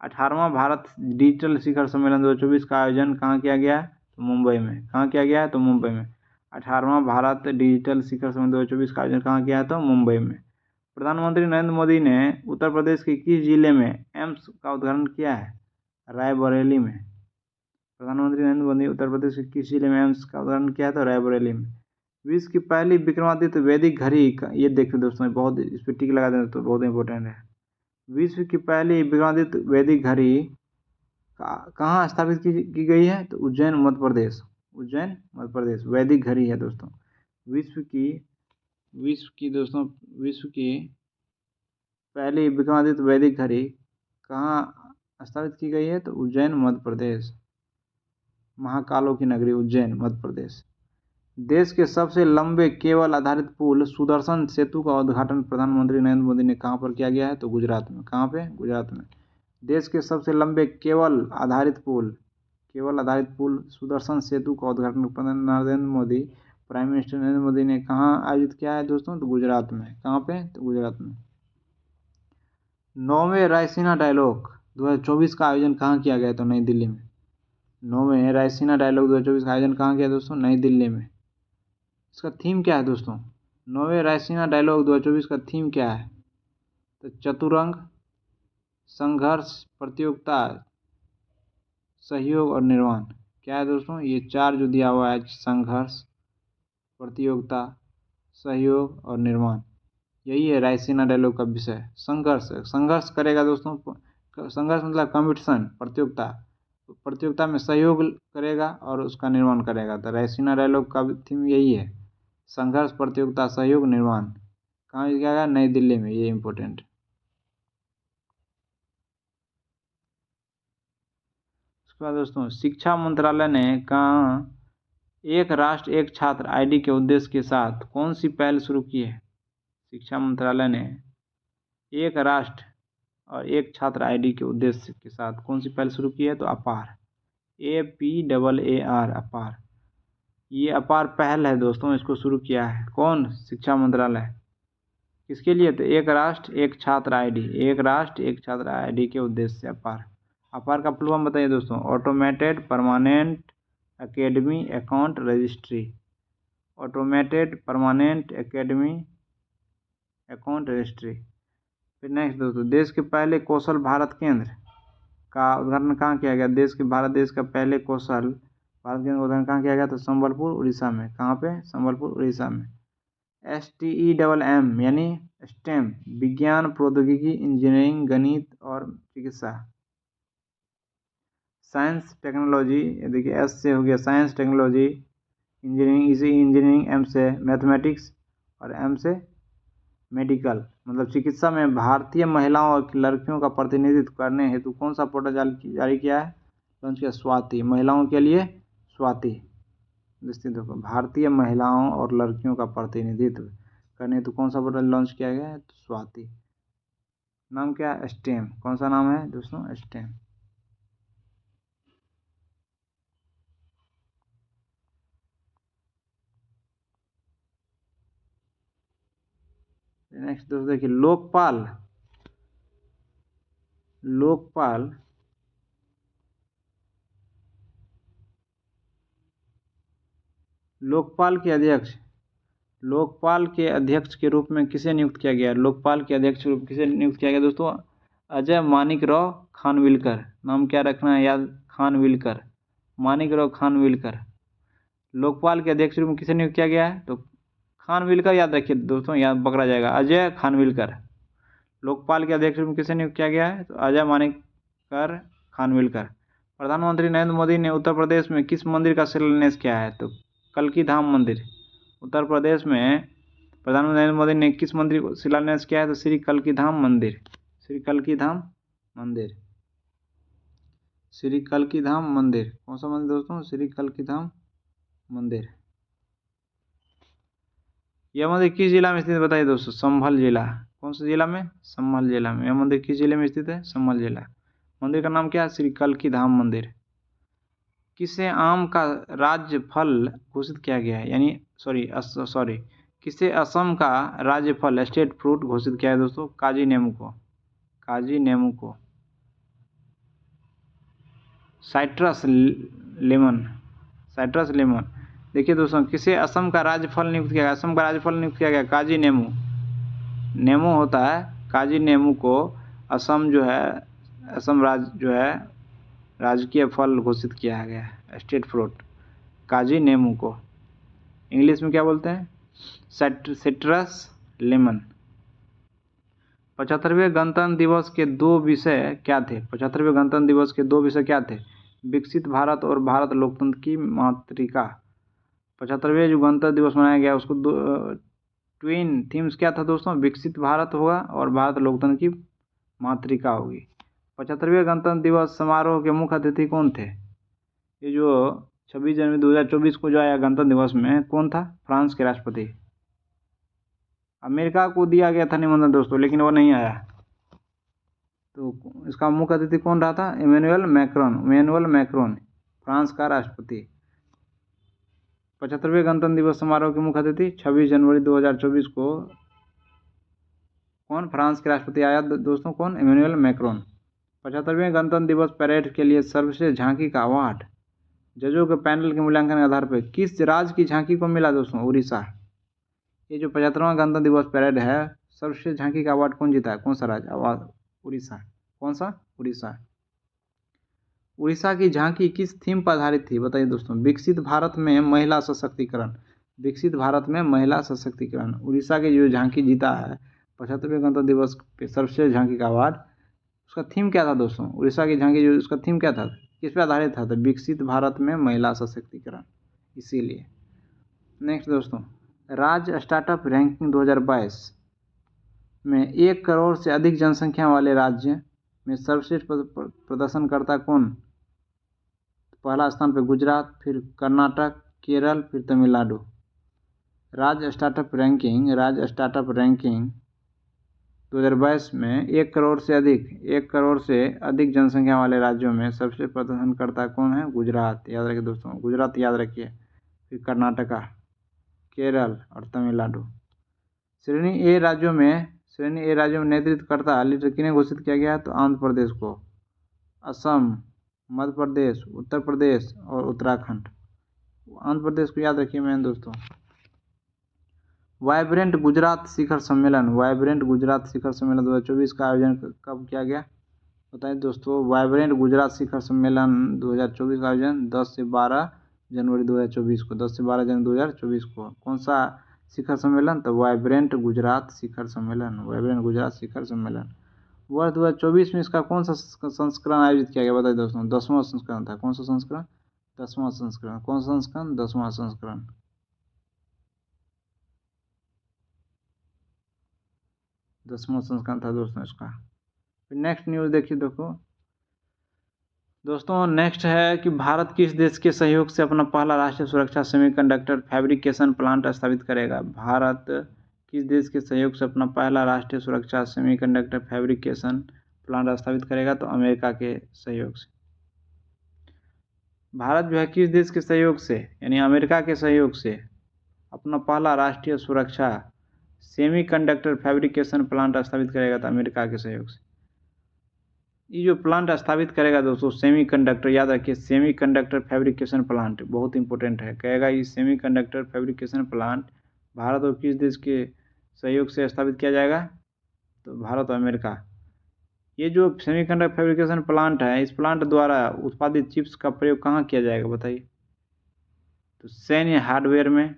18वां भारत डिजिटल शिखर सम्मेलन 2024 का आयोजन कहाँ किया गया है? तो मुंबई में। कहाँ किया गया है? तो मुंबई में। 18वां भारत डिजिटल शिखर सम्मेलन 2024 का आयोजन कहाँ किया है? तो मुंबई में। प्रधानमंत्री नरेंद्र मोदी ने उत्तर प्रदेश के किस जिले में एम्स का उद्घाटन किया है? रायबरेली में। प्रधानमंत्री नरेंद्र मोदी उत्तर प्रदेश के किस जिले में एम्स का उद्घाटन किया है? तो रायबरेली में। विश्व की पहली विक्रमादित्य वैदिक घड़ी का, ये देखिए दोस्तों, बहुत इस पर टिक लगा दें तो बहुत इंपॉर्टेंट है। विश्व की पहली विक्रमादित्य वैदिक घड़ी कहाँ स्थापित की गई है? तो उज्जैन मध्य प्रदेश। उज्जैन मध्य प्रदेश वैदिक घड़ी है दोस्तों। विश्व की पहली विक्रमादित्य वैदिक घड़ी कहाँ स्थापित की गई है? तो उज्जैन मध्य प्रदेश। महाकालों की नगरी उज्जैन मध्य प्रदेश। देश के सबसे लंबे केबल आधारित पुल सुदर्शन सेतु का उद्घाटन प्रधानमंत्री नरेंद्र मोदी ने कहाँ पर किया गया है? तो गुजरात में। कहाँ पे? गुजरात में। देश के सबसे लंबे केबल आधारित पुल सुदर्शन सेतु का उद्घाटन नरेंद्र मोदी, प्राइम मिनिस्टर नरेंद्र मोदी ने कहाँ आयोजित किया है दोस्तों? तो गुजरात में। कहाँ पे? तो गुजरात में। 9वें रायसीना डायलॉग 2024 का आयोजन कहाँ किया गया? तो नई दिल्ली में। 9वें रायसीना डायलॉग 2024 का आयोजन कहाँ किया दोस्तों? नई दिल्ली में। इसका थीम क्या है दोस्तों? 9वें रायसीना डायलॉग 2024 का थीम क्या है? तो चतुरंग, संघर्ष, प्रतियोगिता, सहयोग और निर्माण। क्या है दोस्तों? ये चार जो दिया हुआ है, संघर्ष, प्रतियोगिता, सहयोग और निर्माण, यही है रायसीना डायलॉग का विषय। संघर्ष करेगा दोस्तों, संघर्ष मतलब कंपटीशन, प्रतियोगिता में सहयोग करेगा और उसका निर्माण करेगा। तो रायसीना डायलॉग का थीम यही है, संघर्ष, प्रतियोगिता, सहयोग, निर्माण। कहाँ किया गया? नई दिल्ली में। ये इम्पोर्टेंट। उसके बाद दोस्तों, शिक्षा मंत्रालय ने कहाँ एक राष्ट्र एक छात्र आईडी के उद्देश्य के साथ कौन सी पहल शुरू की है? शिक्षा मंत्रालय ने एक राष्ट्र और एक छात्र आईडी के उद्देश्य के साथ कौन सी पहल शुरू की है? तो अपार, APAAR, अपार। ये अपार पहल है दोस्तों, इसको शुरू किया है कौन? शिक्षा मंत्रालय। किसके लिए? तो एक राष्ट्र एक छात्र आईडी, एक राष्ट्र एक छात्र आईडी के उद्देश्य से अपार। अपार का फुल फॉर्म बताइए दोस्तों? Automated permanent academy account registry. Automated permanent academy account registry. फिर नेक्स्ट दोस्तों, देश के पहले कौशल भारत केंद्र का उद्घाटन कहाँ किया गया? भारत देश का पहले कौशल भारत केंद्र का उद्घाटन कहाँ किया गया? तो संबलपुर उड़ीसा में। कहाँ पे? संबलपुर उड़ीसा में। STEM यानी स्टेम, विज्ञान, प्रौद्योगिकी, इंजीनियरिंग, गणित और चिकित्सा। साइंस टेक्नोलॉजी, देखिए S से हो गया साइंस टेक्नोलॉजी, इंजीनियरिंग, इसी इंजीनियरिंग, M से मैथमेटिक्स और M से मेडिकल, मतलब चिकित्सा में भारतीय महिलाओं और लड़कियों का प्रतिनिधित्व करने हेतु कौन सा पोर्टल जारी किया है? लॉन्च किया? स्वाति। महिलाओं के लिए स्वाति। देखो, भारतीय महिलाओं और लड़कियों का प्रतिनिधित्व करने हेतु कौन सा पोर्टल लॉन्च किया गया है? तो स्वाति। नाम क्या है? स्टेम। कौन सा नाम है दोस्तों? स्टेम। नेक्स्ट दोस्तों देखिए, लोकपाल के अध्यक्ष के रूप में किसे नियुक्त किया गया? लोकपाल के अध्यक्ष के रूप में किसे नियुक्त किया गया दोस्तों? अजय मानिकराव खानविलकर। नाम क्या रखना है याद? खानविलकर, मानिकराव खानविलकर। लोकपाल के अध्यक्ष के रूप में किसे नियुक्त किया गया है? तो खानविलकर याद रखिए दोस्तों, याद पकड़ा जाएगा, अजय खानविलकर। लोकपाल के अध्यक्ष के रूप में किसे नियुक्त किया गया है? तो अजय मानिककर खानविलकर। प्रधानमंत्री नरेंद्र मोदी ने उत्तर प्रदेश में किस मंदिर का शिलान्यास किया है? तो कल्की धाम मंदिर। उत्तर प्रदेश में प्रधानमंत्री नरेंद्र मोदी ने किस मंदिर को शिलान्यास किया है? तो श्री कल्की धाम मंदिर। श्री कल्की धाम मंदिर। श्री कल्की धाम मंदिर, कौन सा मंदिर दोस्तों? श्री कल्की धाम मंदिर। यह मंदिर किस जिला में स्थित है बताइए दोस्तों? संभल जिला। कौन से जिला में? संभल जिला में। यह मंदिर किस जिले में स्थित है? संभल जिला। मंदिर का नाम क्या है? श्री कल्की धाम मंदिर। किसे आम का राज्य फल घोषित किया गया है? यानी सॉरी किसे असम का राज्य फल स्टेट फ्रूट घोषित किया है दोस्तों? काजी नेमू को। काजी नेमू को। Citrus lemon. Citrus lemon. देखिए दोस्तों, किसे असम का राज्य फल नियुक्त किया गया? असम का राज्य फल नियुक्त किया गया काजी नेमू। नेमू होता है, काजी नेमू को असम जो है, असम राज्य जो है राजकीय फल घोषित किया गया है, स्टेट फ्रूट, काजी नेमू को। इंग्लिश में क्या बोलते हैं? Citrus lemon. 75वें गणतंत्र दिवस के 2 विषय क्या थे? 75वें गणतंत्र दिवस के 2 विषय क्या थे? विकसित भारत और भारत लोकतंत्र की मातृका। 75वें जो गणतंत्र दिवस मनाया गया उसको ट्विन थीम्स क्या था दोस्तों? विकसित भारत होगा और भारत लोकतंत्र की मातृका होगी। 75वें गणतंत्र दिवस समारोह के मुख्य अतिथि कौन थे? ये जो 26 जनवरी 2024 को जो आया गणतंत्र दिवस में, कौन था? फ्रांस के राष्ट्रपति। अमेरिका को दिया गया था निमंत्रण दोस्तों, लेकिन वो नहीं आया। तो इसका मुख्य अतिथि कौन रहा था? Emmanuel Macron. Emmanuel Macron, France का राष्ट्रपति। 75वें गणतंत्र दिवस समारोह के मुख्य अतिथि 26 जनवरी 2024 को कौन? फ्रांस के राष्ट्रपति आया दोस्तों, कौन? Emmanuel Macron. 75वें गणतंत्र दिवस परेड के लिए सर्वश्रेष्ठ झांकी का अवार्ड जजों के पैनल के मूल्यांकन के आधार पर किस राज्य की झांकी को मिला दोस्तों? उड़ीसा। ये जो 75वां गणतंत्र दिवस परेड है, सर्वश्रेष्ठ झांकी का अवार्ड कौन जीता है? कौन सा राज्य? उड़ीसा। कौन सा? उड़ीसा। उड़ीसा की झांकी किस थीम पर आधारित थी बताइए दोस्तों? विकसित भारत में महिला सशक्तिकरण। विकसित भारत में महिला सशक्तिकरण। उड़ीसा की जो झांकी जीता है 75वें गणतंत्र दिवस पे सर्वश्रेष्ठ झांकी का अवार्ड, उसका थीम क्या था दोस्तों? उड़ीसा की झांकी जो उसका थीम क्या था, किस पे आधारित था? तो विकसित भारत में महिला सशक्तिकरण, इसीलिए। नेक्स्ट दोस्तों, राज्य स्टार्टअप रैंकिंग 2022 में 1 करोड़ से अधिक जनसंख्या वाले राज्य में सर्वश्रेष्ठ प्रदर्शनकर्ता कौन? पहला स्थान पे गुजरात, फिर कर्नाटक, केरल, फिर तमिलनाडु। राज्य स्टार्टअप रैंकिंग 2022 में 1 करोड़ से अधिक जनसंख्या वाले राज्यों में सबसे प्रदर्शनकर्ता कौन है? गुजरात। याद रखिए दोस्तों, गुजरात याद रखिए, फिर कर्नाटका, केरल और तमिलनाडु। श्रेणी ए राज्यों में नेतृत्वकर्ता लीडर किन्हें घोषित किया गया? तो आंध्र प्रदेश को, असम, मध्य प्रदेश, उत्तर प्रदेश और उत्तराखंड। आंध्र प्रदेश को याद रखिए मैन दोस्तों। वाइब्रेंट गुजरात शिखर सम्मेलन 2024 का आयोजन कब किया गया बताइए दोस्तों? वाइब्रेंट गुजरात शिखर सम्मेलन 2024 का आयोजन 10 से 12 जनवरी 2024 को। 10 से 12 जनवरी 2024 को। कौन सा शिखर सम्मेलन? तो वाइब्रेंट गुजरात शिखर सम्मेलन। वाइब्रेंट गुजरात शिखर सम्मेलन। वर्ष 2024 में इसका कौन सा संस्करण आयोजित किया गया बताइए दोस्तों? 10वां संस्करण था। कौन सा संस्करण? 10वां संस्करण। कौन सा संस्करण? 10वां संस्करण। दसवां संस्करण था दोस्तों इसका। फिर नेक्स्ट न्यूज़ देखिए दोस्तों, नेक्स्ट है कि भारत किस देश के सहयोग से अपना पहला राष्ट्रीय सुरक्षा सेमीकंडक्टर फैब्रिकेशन प्लांट स्थापित करेगा? भारत किस देश के सहयोग से अपना पहला राष्ट्रीय सुरक्षा सेमीकंडक्टर फैब्रिकेशन प्लांट स्थापित करेगा? तो अमेरिका के सहयोग से। भारत जो है किस देश के सहयोग से, यानी अमेरिका के सहयोग से अपना पहला राष्ट्रीय सुरक्षा सेमीकंडक्टर फैब्रिकेशन प्लांट स्थापित करेगा? तो अमेरिका के सहयोग से। ये जो प्लांट स्थापित करेगा दोस्तों सेमीकंडक्टर, याद रखिए सेमीकंडक्टर फैब्रिकेशन प्लांट बहुत इंपॉर्टेंट है। कहेगा ये सेमीकंडक्टर फैब्रिकेशन प्लांट भारत और किस देश के सहयोग से स्थापित किया जाएगा? तो भारत और अमेरिका। ये जो सेमीकंडक्टर फैब्रिकेशन प्लांट है, इस प्लांट द्वारा उत्पादित चिप्स का प्रयोग कहाँ किया जाएगा बताइए? तो सैन्य हार्डवेयर में,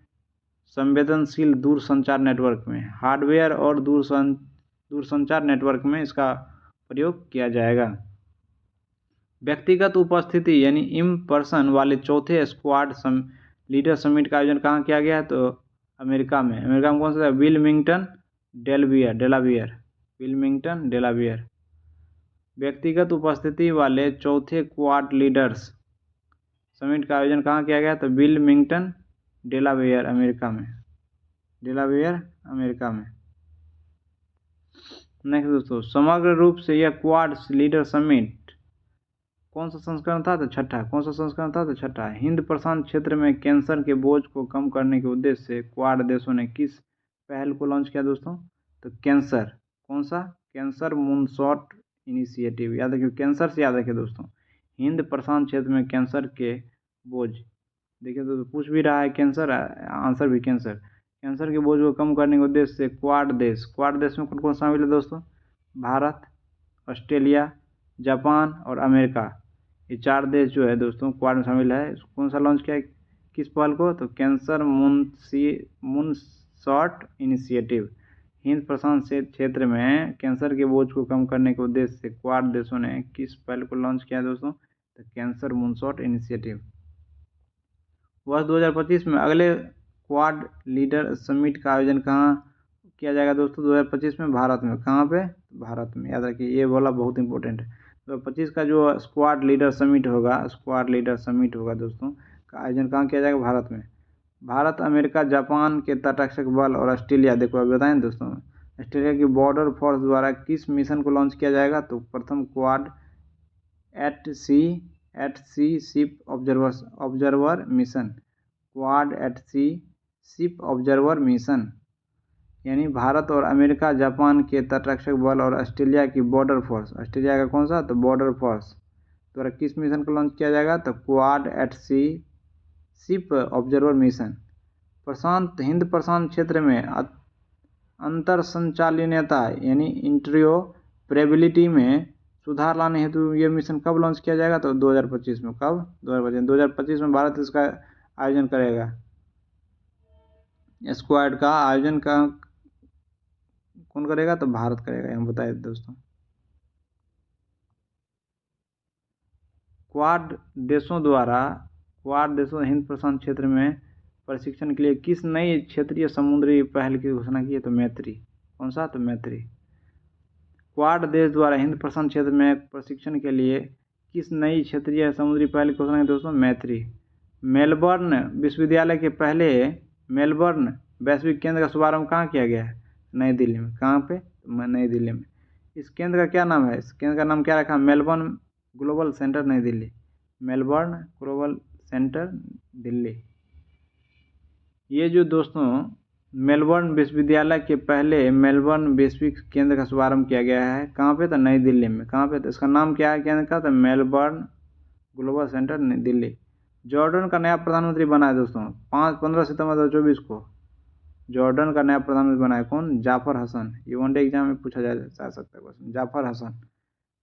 संवेदनशील दूरसंचार नेटवर्क में। हार्डवेयर और दूरसंचार नेटवर्क में इसका प्रयोग किया जाएगा। व्यक्तिगत उपस्थिति यानी इन पर्सन वाले चौथे स्क्वाड लीडर समिट का आयोजन कहाँ किया गया है? तो अमेरिका में। अमेरिका में कौन सा? विल्मिंगटन डेलावियर। विल्मिंगटन डेलावियर। व्यक्तिगत उपस्थिति वाले चौथे क्वाड लीडर्स समिट का आयोजन कहाँ किया गया? तो विलमिंगटन, डेलावेयर, अमेरिका में। नेक्स्ट दोस्तों, समग्र रूप से यह क्वाड लीडर समिट कौन सा संस्करण था? तो छठा। कौन सा संस्करण था? तो छठा। हिंद प्रशांत क्षेत्र में कैंसर के बोझ को कम करने के उद्देश्य से क्वाड देशों ने किस पहल को लॉन्च किया दोस्तों? तो कैंसर। कौन सा? Cancer moonshot initiative. याद रखिए, कैंसर से याद रखिए दोस्तों, हिंद प्रशांत क्षेत्र में कैंसर के बोझ, देखिए दोस्तों पूछ भी रहा है कैंसर, आंसर भी कैंसर। कैंसर के बोझ को कम करने के उद्देश्य से क्वाड देश में कौन कौन शामिल है दोस्तों? भारत, ऑस्ट्रेलिया, जापान और अमेरिका, ये 4 देश जो है दोस्तों क्वाड में शामिल है। कौन सा लॉन्च किया है किस पहल को? तो कैंसर मूनशॉट इनिशिएटिव। हिंद प्रशांत क्षेत्र में कैंसर के बोझ को कम करने के उद्देश्य से क्वाड देशों ने किस पहल को लॉन्च किया है दोस्तों? तो कैंसर मूनशॉट इनिशिएटिव। वर्ष 2025 में अगले क्वाड लीडर समिट का आयोजन कहाँ किया जाएगा दोस्तों? 2025 में भारत में। कहाँ पे? भारत में। याद रखिए, ये वाला बहुत इंपॉर्टेंट है। 2025 का जो स्क्वाड लीडर समिट होगा दोस्तों का आयोजन कहाँ किया जाएगा? भारत में। भारत, अमेरिका, जापान के तटरक्षक बल और ऑस्ट्रेलिया, देखो अब बताएं दोस्तों, ऑस्ट्रेलिया की बॉर्डर फोर्स द्वारा किस मिशन को लॉन्च किया जाएगा? तो प्रथम Quad at sea ship observer mission. Quad at sea ship observer mission, यानी भारत और अमेरिका, जापान के तटरक्षक बल और ऑस्ट्रेलिया की बॉर्डर फोर्स, ऑस्ट्रेलिया का कौन सा? तो बॉर्डर फोर्स द्वारा किस मिशन को लॉन्च किया जाएगा? तो quad at sea ship observer mission. Hind प्रशांत क्षेत्र में अंतर संचालनीयता यानी इंटरऑपरेबिलिटी में सुधार लाने हेतु ये मिशन कब लॉन्च किया जाएगा? तो 2025 में। कब? 2025 में भारत इसका आयोजन करेगा। स्क्वाड का आयोजन का कौन करेगा? तो भारत करेगा, हम बताए दोस्तों। क्वाड देशों हिंद प्रशांत क्षेत्र में प्रशिक्षण के लिए किस नई क्षेत्रीय समुद्री पहल की घोषणा की है? तो मैत्री। कौन सा? तो मैत्री। क्वाड देश द्वारा हिंद प्रशांत क्षेत्र में प्रशिक्षण के लिए किस नई क्षेत्रीय समुद्री पहल की घोषणा की दोस्तों? मैत्री। मेलबर्न विश्वविद्यालय के पहले मेलबर्न वैश्विक केंद्र का शुभारंभ कहाँ किया गया है? नई दिल्ली में। कहाँ पे? नई दिल्ली में। इस केंद्र का क्या नाम है? इस केंद्र का नाम क्या रखा? मेलबर्न ग्लोबल सेंटर नई Delhi. Melbourne global centre Delhi. ये जो दोस्तों मेलबर्न विश्वविद्यालय के पहले मेलबर्न वैश्विक केंद्र का शुभारंभ किया गया है। कहाँ पे? तो नई दिल्ली में। कहाँ पे? तो इसका नाम क्या है केंद्र का? तो मेलबर्न ग्लोबल सेंटर नई दिल्ली। जॉर्डन का नया प्रधानमंत्री बना है दोस्तों 15 सितंबर 2024 को। जॉर्डन का नया प्रधानमंत्री बना है कौन? जाफर हसन। ये वनडे एग्जाम में पूछा जा सकता है क्वेश्चन। जाफर हसन।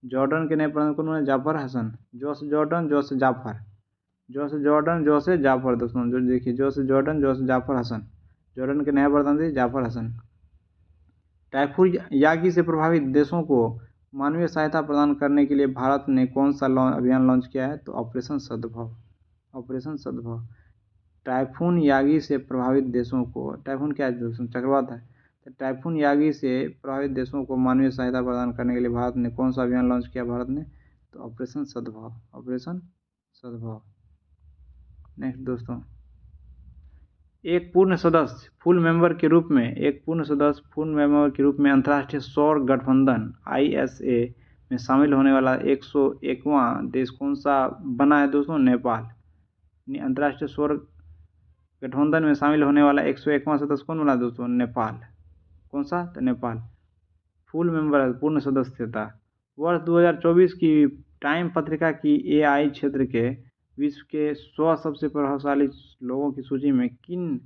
जॉर्डन के नए प्रधानमंत्री कौन है? जाफर हसन। जोश जॉर्डन, जोश जाफर। जोश जॉर्डन, जोश जाफर दोस्तों, जो देखिए जोश जॉर्डन, जोश जाफर हसन। जॉर्डन के नया प्रधानमंत्री जाफर हसन। टाइफून यागी से प्रभावित देशों को मानवीय सहायता प्रदान करने के लिए भारत ने कौन सा अभियान लॉन्च किया है? तो ऑपरेशन सद्भाव। ऑपरेशन सद्भाव। टाइफून यागी से प्रभावित देशों को, टाइफून क्या है दोस्तों? चक्रवात है। तो टाइफून यागी से प्रभावित देशों को मानवीय सहायता प्रदान करने के लिए भारत ने कौन सा अभियान लॉन्च किया? भारत ने तो ऑपरेशन सद्भाव। ऑपरेशन सद्भाव। नेक्स्ट दोस्तों, एक पूर्ण सदस्य फुल मेंबर के रूप में अंतर्राष्ट्रीय सौर गठबंधन ISA में शामिल होने वाला 101वां देश कौन सा बना है दोस्तों? नेपाल। अंतर्राष्ट्रीय सौर गठबंधन में शामिल होने वाला 101वां सदस्य कौन बना दोस्तों? नेपाल। कौन सा? तो नेपाल। फुल मेंबर पूर्ण सदस्यता। वर्ष 2024 की टाइम पत्रिका की AI क्षेत्र के विश्व के 100 सबसे प्रभावशाली लोगों की सूची में किन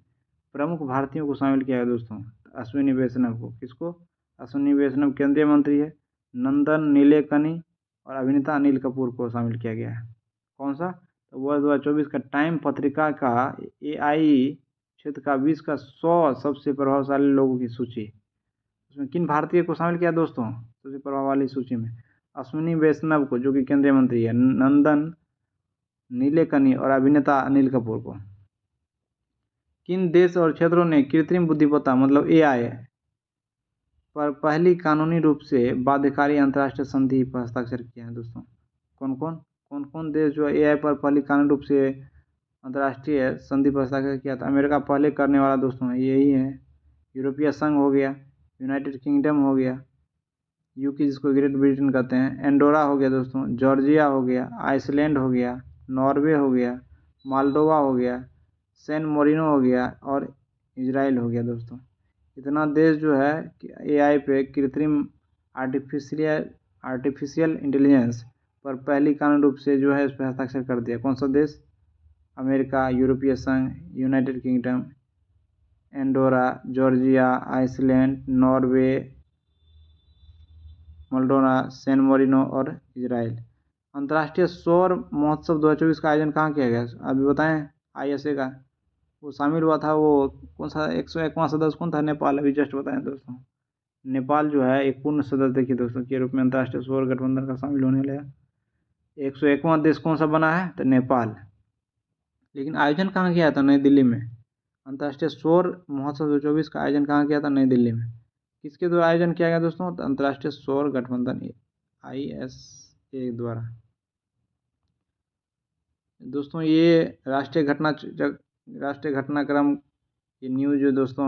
प्रमुख भारतीयों को शामिल किया है दोस्तों? अश्विनी वैष्णव को। किसको? अश्विनी वैष्णव केंद्रीय मंत्री है। नंदन नीलेकनी और अभिनेता अनिल कपूर को शामिल किया गया है। कौन सा? तो वर्ष 2024 का टाइम पत्रिका का AI क्षेत्र का विश्व का 100 सबसे प्रभावशाली लोगों की सूची, उसमें किन भारतीय को शामिल किया दोस्तों? सबसे प्रभावशाली सूची में अश्विनी वैष्णव को, जो कि केंद्रीय मंत्री है, नंदन नीलेकनी और अभिनेता अनिल कपूर को। किन देश और क्षेत्रों ने कृत्रिम बुद्धिमत्ता मतलब AI पर पहली कानूनी रूप से बाध्यकारी अंतर्राष्ट्रीय संधि पर हस्ताक्षर किया है दोस्तों? कौन कौन देश जो एआई पर पहली कानूनी रूप से अंतर्राष्ट्रीय संधि पर हस्ताक्षर किया था? अमेरिका पहले करने वाला दोस्तों यही है। यूरोपीय संघ हो गया, यूनाइटेड किंगडम हो गया, यूके जिसको ग्रेट ब्रिटेन कहते हैं, एंडोरा हो गया दोस्तों, जॉर्जिया हो गया, आइसलैंड हो गया, नॉर्वे हो गया, माल्डोवा हो गया, सैन मोरिनो हो गया और इजराइल हो गया दोस्तों। इतना देश जो है एआई पे कृत्रिम आर्टिफिशियल इंटेलिजेंस पर पहली कानूनी रूप से जो है इस पर हस्ताक्षर कर दिया। कौन सा देश? अमेरिका, यूरोपीय संघ, United Kingdom, Andorra, Georgia, Iceland, Norway, Moldova, San Marino और इजराइल। अंतर्राष्ट्रीय सौर महोत्सव 2024 का आयोजन कहाँ किया गया? अभी बताएं। आईएसए का वो शामिल हुआ था, वो कौन सा 101वां सदस्य कौन था? नेपाल। अभी जस्ट बताएं दोस्तों। नेपाल जो है एक पूर्ण सदस्य देखिए दोस्तों के रूप में अंतर्राष्ट्रीय सौर गठबंधन का शामिल होने लगा। 101वां देश कौन सा बना है? तो नेपाल। लेकिन आयोजन कहाँ किया था? नई दिल्ली में। अंतर्राष्ट्रीय सौर महोत्सव 2024 का आयोजन कहाँ किया था? नई दिल्ली में। किसके द्वारा आयोजन किया गया दोस्तों? तो अंतर्राष्ट्रीय सौर गठबंधन आईएसए द्वारा। दोस्तों ये राष्ट्रीय घटनाक्रम ये न्यूज़ जो दोस्तों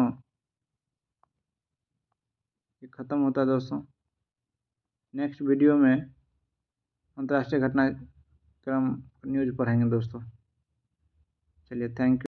ये ख़त्म होता है दोस्तों। नेक्स्ट वीडियो में अंतर्राष्ट्रीय घटनाक्रम न्यूज़ पढ़ेंगे दोस्तों। चलिए, थैंक यू।